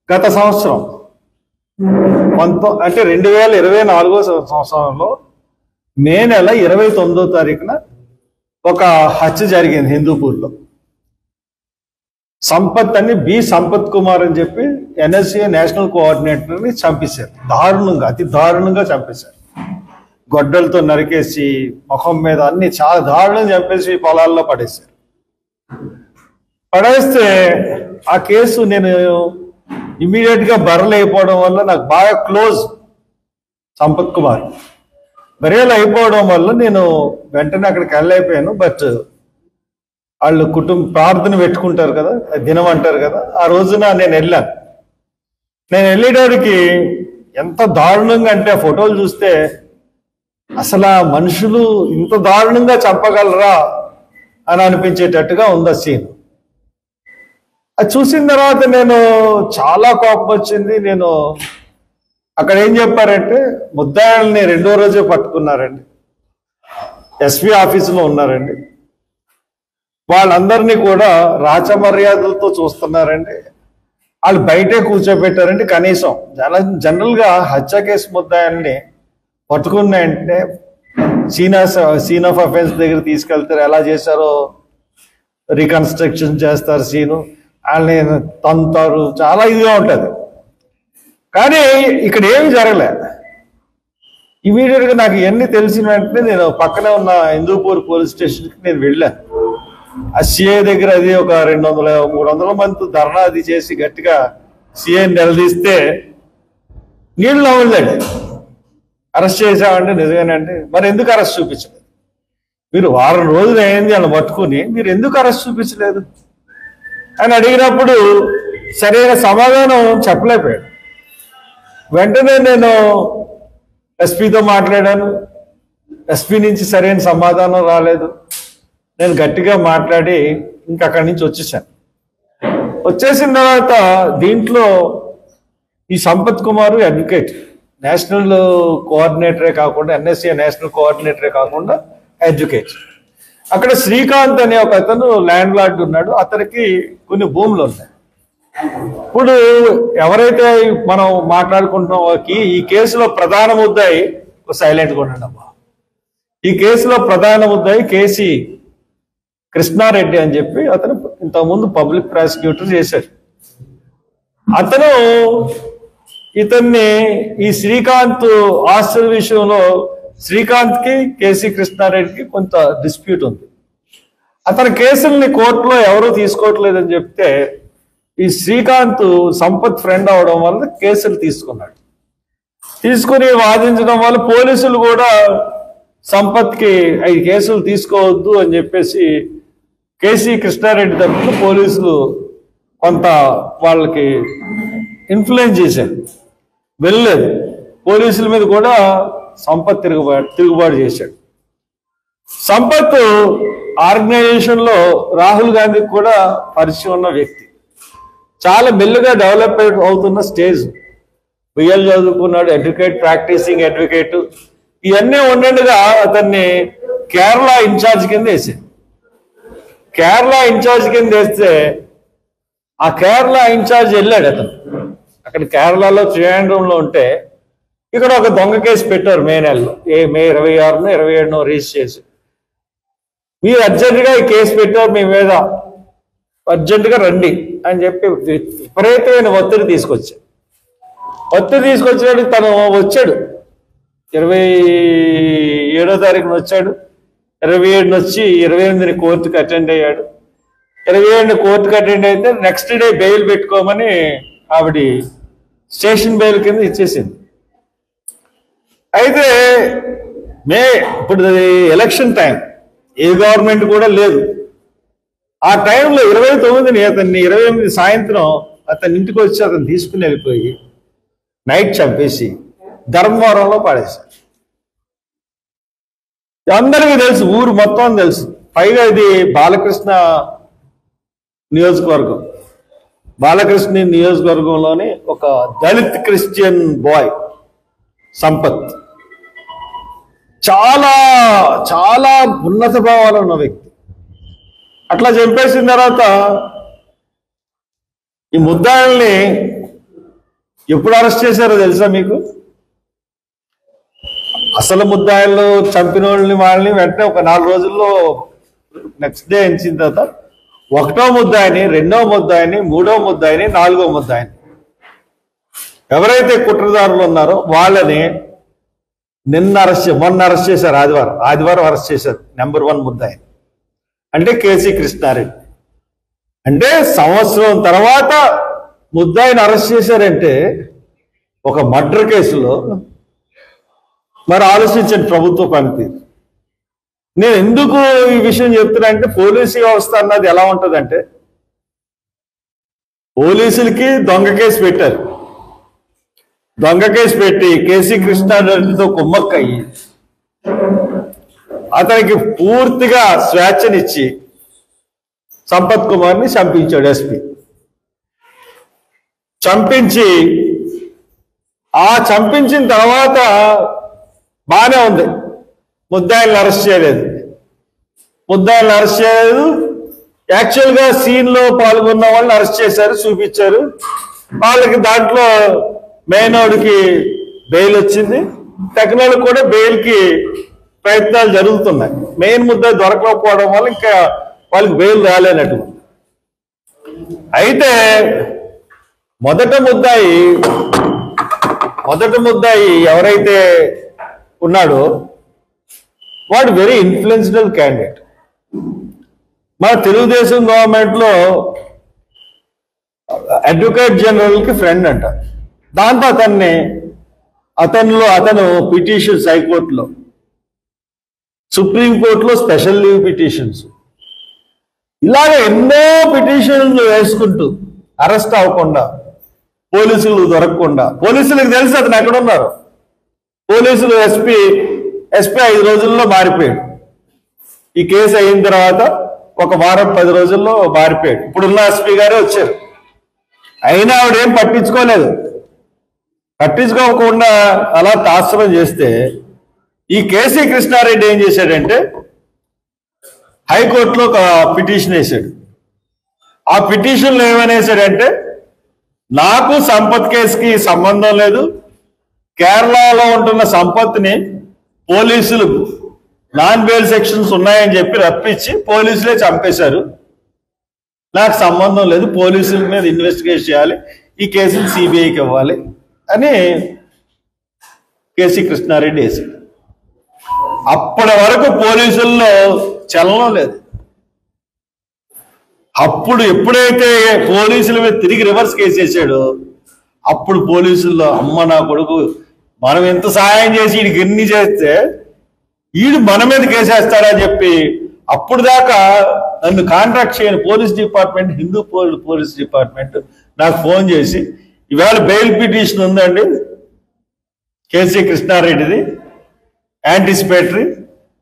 గత సంవత్సరం అంటే 2024 సంవత్సరంలో మే నెల 29వ తారీఖున ఒక హత్య జరిగింది హిందూపూర్లో. సంపత్ అని సంపత్ కుమార్ అని చెప్పి ఎన్ఎస్ఏ నేషనల్ కోఆర్డినేటర్ని చంపేశారు. దారుణంగా, అతి దారుణంగా చంపేశారు. గొడ్డలతో నరికేసి ముఖం మీద అన్ని చాలా దారుణంగా చంపేసి పొలాల్లో పడేశారు. పడేస్తే ఆ కేసు నేను ఇమీడియట్ గా బర్రెలు అయిపోవడం వల్ల నాకు బాగా క్లోజ్ సంపత్ కుమార్. బర్రెలు అయిపోవడం వల్ల నేను వెంటనే అక్కడికి వెళ్ళైపోయాను. బట్ వాళ్ళు ప్రార్థన పెట్టుకుంటారు కదా, దినం అంటారు కదా, ఆ రోజున నేను వెళ్ళాను. నేను వెళ్ళేటోడికి ఎంత దారుణంగా అంటే ఆ ఫోటోలు చూస్తే అసలు ఆ మనుషులు ఇంత దారుణంగా చంపగలరా అని అనిపించేటట్టుగా ఉంది ఆ సీన్. అది చూసిన తర్వాత నేను చాలా కోపం వచ్చింది. నేను అక్కడ ఏం చెప్పారంటే ముద్దాయిల్ని 2వ రోజే పట్టుకున్నారండి. ఎస్పీ ఆఫీసులో ఉన్నారండి. వాళ్ళందరినీ కూడా రాచమర్యాదలతో చూస్తున్నారండి. వాళ్ళు బయటే కూర్చోబెట్టారండి. కనీసం జనరల్గా హత్య కేసు ముద్దాయిల్ని పట్టుకున్నాయంటే సీన్ ఆఫ్ అఫెన్స్ దగ్గర తీసుకెళ్తారు, ఎలా చేశారో రీకన్స్ట్రక్షన్ చేస్తారు సీను, వాళ్ళని తంతారు, చాలా ఇదిగా ఉంటుంది. కానీ ఇక్కడ ఏమి జరగలే. ఇమీడియట్గా నాకు ఇవన్నీ తెలిసిన వెంటనే నేను పక్కనే ఉన్న హిందూపూర్ పోలీస్ స్టేషన్కి నేను వెళ్ళాను. ఆ సిఐ దగ్గర అది ఒక 200-300 మంది ధర్నా అది చేసి గట్టిగా సిఐని నిలదీస్తే నీళ్ళు నవ్వలేండి. అరెస్ట్ చేసామంటే నిజమేనండి, మరి ఎందుకు అరెస్ట్ చూపించలేదు? మీరు వారం రోజులు అయింది వాళ్ళని పట్టుకుని మీరు ఎందుకు అరెస్ట్ చూపించలేదు అని అడిగినప్పుడు సరైన సమాధానం చెప్పలేకపోయాడు. వెంటనే నేను ఎస్పీతో మాట్లాడాను. ఎస్పీ నుంచి సరైన సమాధానం రాలేదు. నేను గట్టిగా మాట్లాడి ఇంకా అక్కడి నుంచి వచ్చేసాను. వచ్చేసిన తర్వాత దీంట్లో ఈ సంపత్ కుమార్ అడ్వకేట్, నేషనల్ కోఆర్డినేటరే కాకుండా, ఎన్ఎస్ఏ నేషనల్ కోఆర్డినేటరే కాకుండా అడ్వకేట్. అక్కడ శ్రీకాంత్ అనే ఒక అతను ల్యాండ్ లార్డ్ ఉన్నాడు. అతనికి కొన్ని భూములు ఉన్నాయి. ఇప్పుడు ఎవరైతే మనం మాట్లాడుకుంటున్నామో ఈ కేసులో ప్రధాన ముద్దాయి, సైలెంట్గా ఉండండి అమ్మా, ఈ కేసులో ప్రధాన ముద్దాయి కేసీ కృష్ణారెడ్డి అని చెప్పి అతను ఇంతకుముందు పబ్లిక్ ప్రాసిక్యూటర్ చేశారు. అతను ఇతన్ని ఈ శ్రీకాంత్ ఆస్తుల విషయంలో శ్రీకాంత్కి కేసీ కృష్ణారెడ్డికి కొంత డిస్ప్యూట్ ఉంది. అతని కేసుల్ని కోర్టులో ఎవరూ తీసుకోవట్లేదని చెప్తే ఈ శ్రీకాంత్ సంపత్ ఫ్రెండ్ అవడం వల్ల కేసులు తీసుకున్నాడు. తీసుకుని వాదించడం వల్ల పోలీసులు కూడా సంపత్కి ఈ కేసులు తీసుకోవద్దు అని చెప్పేసి కేసీ కృష్ణారెడ్డి తరఫున పోలీసులు కొంత వాళ్ళకి ఇన్ఫ్లుయెన్స్ చేశారు. వెళ్ళలేదు. పోలీసుల మీద కూడా సంపత్ తిరుగుబాటు చేశాడు. సంపత్ ఆర్గనైజేషన్లో రాహుల్ గాంధీకి కూడా పరిచయం ఉన్న వ్యక్తి. చాలా మెల్లుగా డెవలప్ అవుతున్న స్టేజ్. బిఎల్ చదువుకున్నాడు, అడ్వకేట్, ప్రాక్టీసింగ్ అడ్వకేట్. ఇవన్నీ ఉండగా అతన్ని కేరళ ఇన్ఛార్జ్ కింద వేసాడు. కేరళ ఇన్ఛార్జ్ కింద వేస్తే ఆ కేరళ ఇన్ఛార్జ్ వెళ్ళాడు. అతను అక్కడ కేరళలో త్రివేంద్రంలో ఉంటే ఇక్కడ ఒక దొంగ కేసు పెట్టారు మే నెలలో. మే 26, 27 రిజిస్టర్ చేసి, మీరు అర్జెంటుగా ఈ కేసు పెట్టారు మీ మీద, అర్జెంటుగా రండి అని చెప్పి విపరీతమైన ఒత్తిడి తీసుకొచ్చాడు. తను వచ్చాడు. 27వ తారీఖున వచ్చాడు. 27 వచ్చి 28 కోర్టుకు అటెండ్ అయ్యాడు. 27 కోర్టుకు అటెండ్ అయితే నెక్స్ట్ డే బెయిల్ పెట్టుకోమని ఆవిడ స్టేషన్ బెయిల్ కింద ఇచ్చేసింది. అయితే ఇప్పుడు ఎలక్షన్ టైం, ఏ గవర్నమెంట్ కూడా లేదు. ఆ టైంలో 29ని అతన్ని 28 సాయంత్రం అతని ఇంటికి వచ్చి అతను తీసుకుని వెళ్ళిపోయి నైట్ చంపేసి ధర్మవరంలో పాడేశారు. అందరికీ తెలుసు, ఊరు మొత్తం తెలుసు. పైగా ఇది బాలకృష్ణ నియోజకవర్గం. బాలకృష్ణ నియోజకవర్గంలోని ఒక దళిత్ క్రిస్టియన్ బాయ్ సంపత్. చాలా చాలా ఉన్నత భావాలు ఉన్న వ్యక్తి. అట్లా చంపేసిన తర్వాత ఈ ముద్దాయిల్ని ఎప్పుడు అరెస్ట్ చేశారో తెలుసా మీకు? అసలు ముద్దాయిలు చంపిన వాళ్ళని వెంటనే ఒక 4 రోజుల్లో నెక్స్ట్ డే ఎంచిన తర్వాత 1వ ముద్దాయిని, 2వ ముద్దాయిని, 3వ ముద్దాయిని, 4వ ముద్దాయిని ఎవరైతే కుట్రదారులు ఉన్నారో వాళ్ళని మొన్న అరెస్ట్ చేశారు. ఆదివారం అరెస్ట్ చేశారు. నెంబర్ 1 ముద్దాయిని అంటే కేసీ కృష్ణారెడ్డి. అంటే సంవత్సరం తర్వాత ముద్దాయిని అరెస్ట్ చేశారంటే ఒక మర్డర్ కేసులో. మరి ఆలోచించండి ప్రభుత్వ పనితీరు. నేను ఎందుకు ఈ విషయం చెప్తున్నా అంటే, పోలీసు వ్యవస్థ అన్నది ఎలా ఉంటుందంటే, పోలీసులకి దొంగ కేసు పెట్టారు. దొంగ కేసు పెట్టి కేసీ కృష్ణారెడ్డితో కుమ్మక్కయ్యి అతనికి పూర్తిగా స్వేచ్ఛనిచ్చి సంపత్ కుమార్ని చంపించాడు ఎస్పీ. చంపించిన తర్వాత బాగానే ఉంది, ముద్దాయిల్ని అరెస్ట్ చేయలేదు. యాక్చువల్గా సీన్లో పాల్గొన్న వాళ్ళని అరెస్ట్ చేశారు, చూపించారు. వాళ్ళకి దాంట్లో మెయినోడికి బెయిల్ వచ్చింది. టెక్నాలజీ కూడా బెయిల్కి ప్రయత్నాలు జరుగుతున్నాయి. మెయిన్ ముద్దాయి దొరకకపోవడం వల్ల ఇంకా వాళ్ళకి బెయిల్ రాలేనట్టు. అయితే మొదట ముద్దాయి ఎవరైతే ఉన్నాడో వాడు వెరీ ఇన్ఫ్లుయెన్షియల్ క్యాండిడేట్. మన తెలుగుదేశం గవర్నమెంట్లో అడ్వకేట్ జనరల్కి ఫ్రెండ్ అంట. దాంతో అతను పిటిషన్స్ హైకోర్టులో, సుప్రీంకోర్టులో స్పెషల్ లీవ్ పిటిషన్స్, ఇలాగ ఎన్నో పిటిషన్లు వేసుకుంటూ అరెస్ట్ అవ్వకుండా, పోలీసులు దొరకకుండా, పోలీసులకు తెలిసి అతను ఎక్కడున్నారు. పోలీసులు ఎస్పీ 5 రోజుల్లో మారిపోయాడు. ఈ కేసు అయిన తర్వాత ఒక వారం 10 రోజుల్లో మారిపోయాడు. ఇప్పుడున్న ఎస్పీ గారే వచ్చారు. అయినా ఆవిడేం పట్టించుకోకుండా అలా తాత్సరం చేస్తే, ఈ కేసీ కృష్ణారెడ్డి ఏం చేశాడంటే హైకోర్టులో ఒక పిటిషన్ వేశాడు. ఆ పిటిషన్లో ఏమనేసాడంటే, నాకు సంపత్ కేసుకి సంబంధం లేదు, కేరళలో ఉంటున్న సంపత్ని పోలీసులు నాన్ బెయిల్ సెక్షన్స్ ఉన్నాయని చెప్పి రప్పించి పోలీసులే చంపేశారు, నాకు సంబంధం లేదు, పోలీసుల మీద ఇన్వెస్టిగేట్ చేయాలి, ఈ కేసుని సిబిఐకి ఇవ్వాలి అని కేసీ కృష్ణారెడ్డి వేశాడు. అప్పటి వరకు పోలీసుల్లో చలనం లేదు. అప్పుడు ఎప్పుడైతే పోలీసుల మీద తిరిగి రివర్స్ కేసు వేసాడో అప్పుడు పోలీసుల్లో అమ్మ నా కొడుకు, మనం ఎంత సహాయం చేసి వీడికి ఎన్ని చేస్తే వీడు మన మీద కేసేస్తాడని చెప్పి అప్పుడు దాకా నన్ను కాంటాక్ట్ చేయని police department, Hindu police department నాకు ఫోన్ చేసి, ఇవాళ బెయిల్ పిటిషన్ ఉందండి కేసీ కృష్ణారెడ్డిది, యాంటిసిపేటరీ,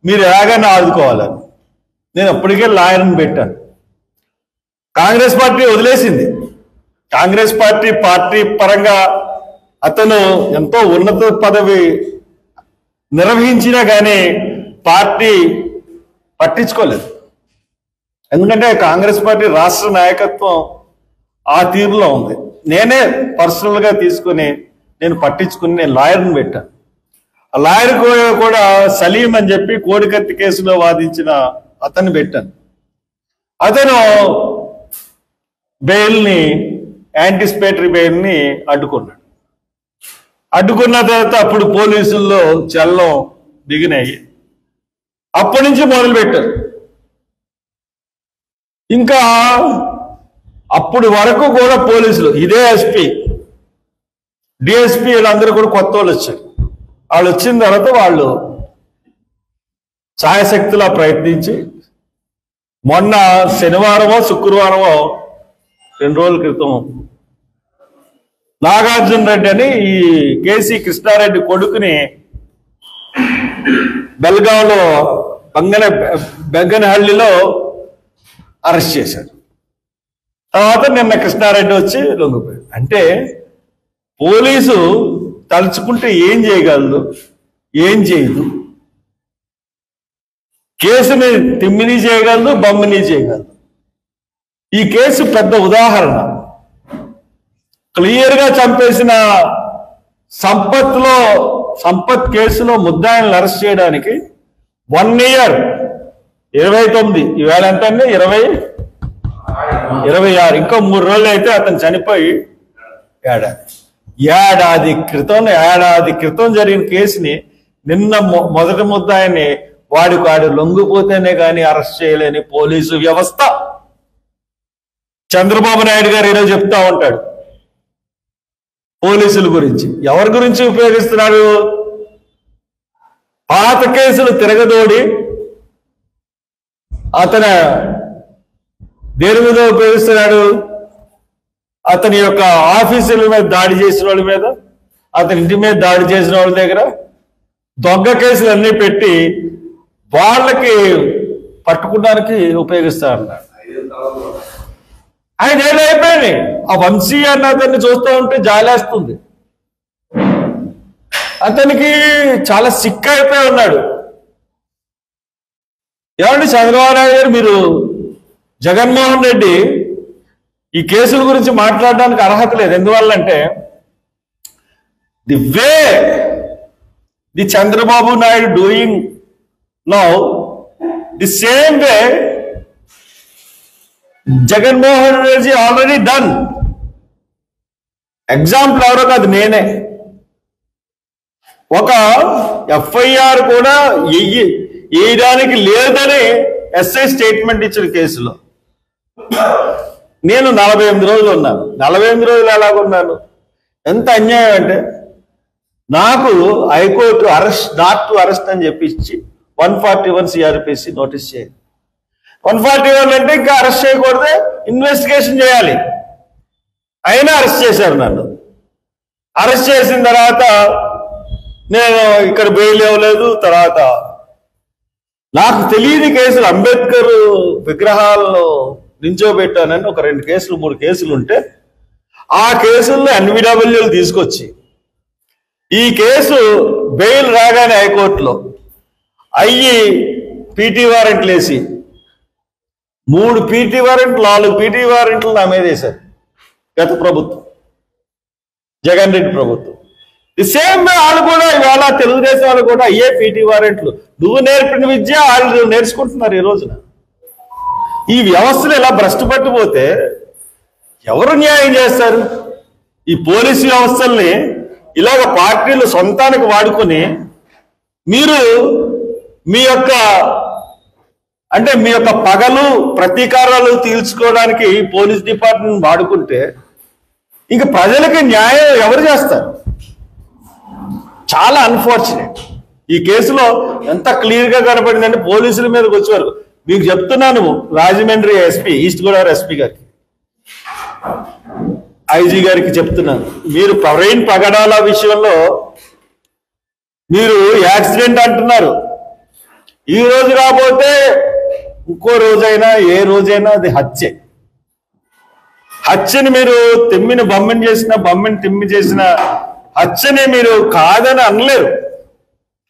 మీరు ఎలాగైనా ఆదుకోవాలని. నేను అప్పటికే లాయర్ని పెట్టాను. కాంగ్రెస్ పార్టీ వదిలేసింది. కాంగ్రెస్ పార్టీ పరంగా అతను ఎంతో ఉన్నత పదవి నిర్వహించినా కానీ పార్టీ పట్టించుకోలేదు. ఎందుకంటే కాంగ్రెస్ పార్టీ రాష్ట్ర నాయకత్వం ఆ తీరులో ఉంది. నేనే పర్సనల్గా తీసుకుని నేను లాయర్ని పెట్టాను. ఆ లాయర్ కూడా సలీం అని చెప్పి కోడికత్తి కేసులో వాదించిన అతన్ని పెట్టాను. అతను బెయిల్ని, యాంటిసిపేటరీ బెయిల్ని అడ్డుకున్న తర్వాత అప్పుడు పోలీసుల్లో చల్లం దిగినాయి. అప్పటి నుంచి మొదలుపెట్టారు. ఇంకా అప్పుడు వరకు కూడా పోలీసులు, ఇదే ఎస్పీ, డిఎస్పీ వీళ్ళందరూ కూడా కొత్త వాళ్ళు వచ్చారు. వాళ్ళు వచ్చిన తర్వాత వాళ్ళు ఛాయశక్తిలా ప్రయత్నించి మొన్న శనివారమో శుక్రవారమో 2 రోజుల క్రితం నాగార్జున రెడ్డి అని ఈ కేసీ కృష్ణారెడ్డి కొడుకుని బెల్గాంలో బెంగనహళ్లిలో అరెస్ట్ చేశారు. తర్వాత నిన్న కృష్ణారెడ్డి వచ్చి లొంగిపోయాడు. అంటే పోలీసు తలుచుకుంటే ఏం చేయగలదు, ఏం చేయదు. కేసుని తిమ్మిని చేయగలదు, బొమ్మని చేయగలదు. ఈ కేసు పెద్ద ఉదాహరణ. క్లియర్గా చంపేసిన సంపత్ కేసులో ముద్దాయిలను అరెస్ట్ చేయడానికి 1 year 29 ఈవేళ ఎంత అండి 26 ఇంకా 3 రోజులు అయితే అతను చనిపోయి ఏడాది క్రితం జరిగిన కేసుని నిన్న మొదటి ముద్దాయిని వాడు లొంగిపోతేనే కానీ అరెస్ట్ చేయలేని పోలీసు వ్యవస్థ. చంద్రబాబు నాయుడు గారు ఈరోజు చెప్తా ఉంటాడు పోలీసుల గురించి. ఎవరి గురించి ఉపయోగిస్తున్నాడు? పాత కేసులు తిరగదోడి అతను దేని మీద ఉపయోగిస్తున్నాడు? అతని యొక్క ఆఫీసుల మీద దాడి చేసిన వాళ్ళ మీద, అతని ఇంటి మీద దాడి చేసిన వాళ్ళ దగ్గర దొంగ కేసులు అన్నీ పెట్టి వాళ్ళకి పట్టుకోవడానికి ఉపయోగిస్తారన్నాడు. ఆయన ఏదైపోయింది. ఆ వంశీ అన్న అతన్ని చూస్తూ ఉంటే జాలేస్తుంది. అతనికి చాలా సిక్ అయిపోయి ఉన్నాడు. ఏమండి చంద్రబాబు నాయుడు గారు, మీరు జగన్మోహన్ రెడ్డి ఈ కేసుల గురించి మాట్లాడడానికి అర్హత లేదు. ఎందువల్లంటే the way the Chandrababu Naidu doing now, the same way Jaganmohan Reddy already done. Example ఎవరో కాదు, నేనే. ఒక ఎఫ్ఐఆర్ కూడా వేయడానికి లేదని ఎస్ఐ స్టేట్మెంట్ ఇచ్చిన కేసులో నేను 48 రోజులు ఉన్నాను. 48 రోజులు ఎలాగున్నాను? ఎంత అన్యాయం అంటే, నాకు హైకోర్టు నాట్ టు అరెస్ట్ అని చెప్పి ఇచ్చి 141 CRPC నోటీస్ చేయాలి. 141 అంటే ఇంకా అరెస్ట్ చేయకూడదు, ఇన్వెస్టిగేషన్ చేయాలి. అయినా అరెస్ట్ చేశారు నన్ను. అరెస్ట్ చేసిన తర్వాత నేను ఇక్కడ బెయిల్ ఇవ్వలేదు. తర్వాత నాకు తెలియని కేసులు, అంబేద్కర్ విగ్రహాలను నించోబెట్టానని ఒక 2 కేసులు 3 కేసులు ఉంటే ఆ కేసుల్లో NVWలు తీసుకొచ్చి ఈ కేసు బెయిల్ రాగానే హైకోర్టులో అయ్యి పీటీ వారెంట్లు వేసి 3 పీటీ వారెంట్లు 4 పీటీ వారెంట్లు నా మీద వేశారు గత ప్రభుత్వం, జగన్ రెడ్డి ప్రభుత్వం. ది సేమ్ వాళ్ళు కూడా ఇవాళ తెలుగుదేశం వాళ్ళు కూడా అయ్యే పీటీ వారెంట్లు. నువ్వు నేర్పిన విద్య వాళ్ళు నేర్చుకుంటున్నారు ఈ రోజున. ఈ వ్యవస్థలు ఇలా భ్రష్టు పట్టిపోతే ఎవరు న్యాయం చేస్తారు? ఈ పోలీసు వ్యవస్థల్ని ఇలాగ పార్టీలు సొంతానికి వాడుకొని మీరు మీ యొక్క పగలు ప్రతీకారాలు తీర్చుకోవడానికి పోలీస్ డిపార్ట్మెంట్ వాడుకుంటే ఇంక ప్రజలకి న్యాయం ఎవరు చేస్తారు? చాలా అన్ఫార్చునేట్. ఈ కేసులో ఎంత క్లియర్గా కనపడిందంటే పోలీసుల మీదకి వచ్చేవారు. మీకు చెప్తున్నాను, Rajahmundry SP, east Godavari SP గారికి, ఐజీ గారికి చెప్తున్నాను, మీరు ప్రవీణ్ పగడాల విషయంలో మీరు యాక్సిడెంట్ అంటున్నారు. ఈ రోజు రాబోతే ఇంకో రోజైనా ఏ రోజైనా అది హత్యే. హత్యని మీరు తిమ్మిని బొమ్మని చేసిన, బొమ్మని తిమ్మి చేసిన హత్యని మీరు కాదని అనలేరు.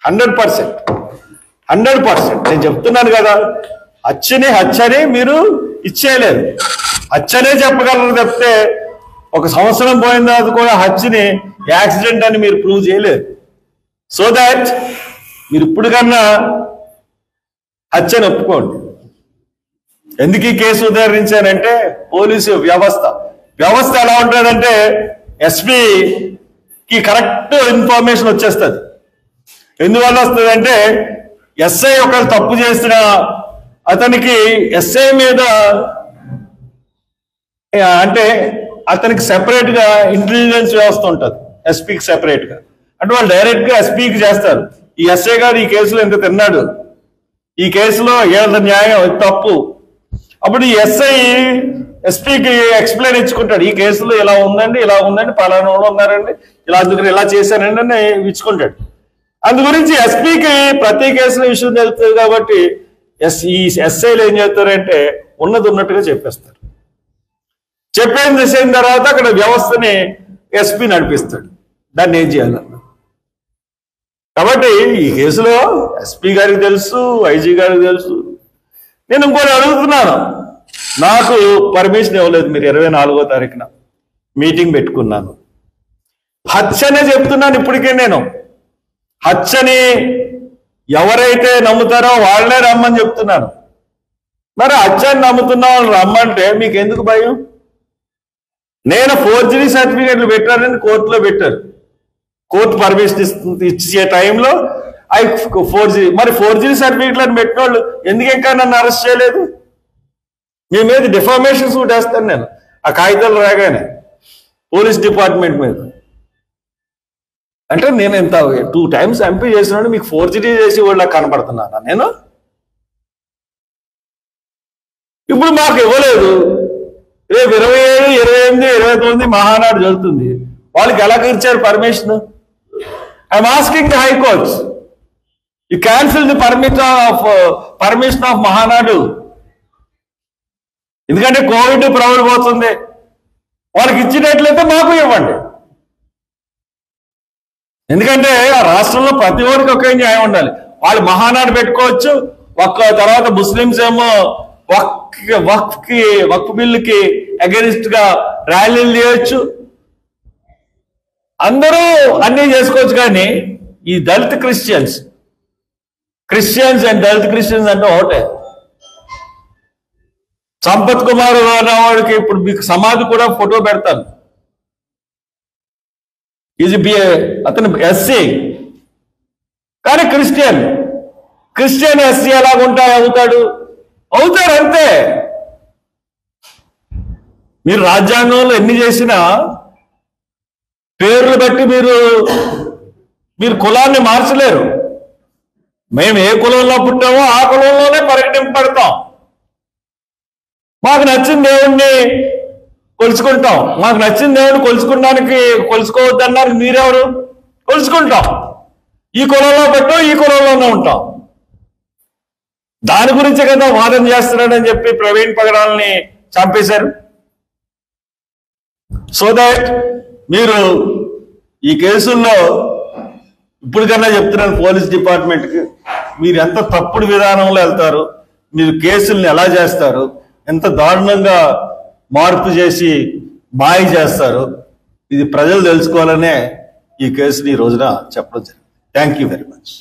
100% నేను చెప్తున్నాను కదా, హత్యని మీరు ఇచ్చేయలేరు. హత్యనే చెప్పగలరు తప్పితే 1 సంవత్సరం పోయిన తర్వాత కూడా హత్యని యాక్సిడెంట్ అని మీరు ప్రూవ్ చేయలేరు. సో దాట్ మీరు ఇప్పుడు కన్నా హత్యని ఒప్పుకోండి. ఎందుకు ఈ కేసు ఉదాహరించానంటే, పోలీసు వ్యవస్థ ఎలా ఉంటుందంటే ఎస్పీకి కరెక్ట్ ఇన్ఫర్మేషన్ వచ్చేస్తుంది. ఎందువల్ల వస్తుందంటే, ఎస్ఐ ఒకరు తప్పు చేసిన అతనికి ఎస్ఐ మీద అంటే అతనికి సెపరేట్ గా ఇంటెలిజెన్స్ వ్యవస్థ ఉంటుంది, ఎస్పీకి సెపరేట్ గా. అంటే వాళ్ళు డైరెక్ట్ గా ఎస్పీకి చేస్తారు, ఈ ఎస్ఐ గారు ఈ కేసులో ఎంత తిన్నాడు, ఈ కేసులో ఏళ్ళ న్యాయం తప్పు. అప్పుడు ఈ ఎస్ఐ ఎస్పీకి ఎక్స్ప్లెయిన్ ఇచ్చుకుంటాడు, ఈ కేసులో ఇలా ఉందండి, పలానా వాళ్ళు ఉన్నారండి, ఇలా అందుకని ఇలా చేశానండి అని ఇచ్చుకుంటాడు. అందు గురించి ఎస్పీకి ప్రతి కేసులో విషయం తెలుస్తుంది కాబట్టి ఈ ఎస్ఐలు ఏం చేస్తారంటే ఉన్నది ఉన్నట్టుగా చెప్పేస్తారు. చెప్పేసిన తర్వాత అక్కడ వ్యవస్థని ఎస్పీ నడిపిస్తాడు, దాన్ని ఏం చేయాలన్న. కాబట్టి ఈ కేసులో ఎస్పీ గారికి తెలుసు, ఐజీ గారికి తెలుసు. నేను ఇంకోటి అడుగుతున్నాను, నాకు పర్మిషన్ ఇవ్వలేదు మీరు 24వ తారీఖున. మీటింగ్ పెట్టుకున్నాను. హత్యనే చెప్తున్నాను ఇప్పటికే నేను. హత్యని ఎవరైతే నమ్ముతారో వాళ్ళనే రమ్మని చెప్తున్నాను. మరి హత్యని నమ్ముతున్న వాళ్ళు రమ్మంటే మీకు ఎందుకు భయం? నేను ఫోర్జరీ సర్టిఫికేట్లు పెట్టానని కోర్టులో పెట్టారు. కోర్టు పర్మిషన్ ఇచ్చే టైంలో ఫోర్జరీ సర్టిఫికేట్లను పెట్టిన వాళ్ళు ఎందుకు ఇంకా నన్ను అరెస్ట్ చేయలేదు? మీ మీద డిఫామేషన్ సూట్ వేస్తాను నేను ఆ కాగితాలు రాగానే పోలీస్ డిపార్ట్మెంట్ మీద. అంటే నేను ఇంత 2 times ఎంపీ చేసినాడు మీకు ఫోర్జరీ చేసి వాళ్ళ కనపడుతున్నానా నేను? ఇప్పుడు మాకు ఇవ్వలేదు. రేపు 27, 28, 29 మహానాడు జరుగుతుంది. వాళ్ళకి ఎలా ఇచ్చారు permission? I'm asking the high courts, you cancel the permission of Mahanadu. ఎందుకంటే కోవిడ్ ప్రబలిపోతుంది. వాళ్ళకి ఇచ్చినట్లయితే మాకు ఇవ్వండి. ఎందుకంటే ఆ రాష్ట్రంలో ప్రతి ఒక్కరికి ఒకే న్యాయం ఉండాలి. వాళ్ళు మహానాడు పెట్టుకోవచ్చు, తర్వాత ముస్లింస్ ఏమో వక్ఫ్ బిల్లుకి అగెనిస్ట్ గా ర్యాలీలు చేయొచ్చు, అందరూ అన్నీ చేసుకోవచ్చు. కానీ ఈ దళిత క్రిస్టియన్స్ అండ్ దళిత క్రిస్టియన్స్ అంటే ఒకటే. సంపత్ కుమార్ అనేవాడికి ఇప్పుడు మీకు సమాధి కూడా ఫోటో పెడతాను. అతను ఎస్సీ కానీ క్రిస్టియన్ ఎస్సీ అవుతాడు అంతే. మీరు రాజ్యాంగంలో ఎన్ని చేసినా పేర్లు బట్టి మీరు కులాన్ని మార్చలేరు. మేము ఏ కులంలో పుట్టామో ఆ కులంలోనే పరిగణింపబడతాం. మాకు నచ్చిన దేవుణ్ణి కొలుచుకుంటాం. మాకు నచ్చిన దేవుడిని కొలుచుకోవద్దన్నారు మీరెవరు? కొలుచుకుంటాం. ఈ కులంలో పెట్టాం, ఈ కులంలోనే ఉంటాం. దాని గురించే కదా వాదన చేస్తున్నాడని చెప్పి ప్రవీణ్ పగడాల్ని చంపేశారు. సో దాట్ మీరు ఈ కేసుల్లో ఇప్పటికన్నా చెప్తున్నాను పోలీస్ డిపార్ట్మెంట్కి, మీరు ఎంత తప్పుడు విధానంలో వెళ్తారు, మీరు కేసుల్ని ఎలా చేస్తారు, ఎంత దారుణంగా మార్పు చేసి మాయ చేస్తారు, ఇది ప్రజలు తెలుసుకోవాలనే ఈ కేసుని ఈ రోజున చెప్పడం జరిగింది. Thank you very much.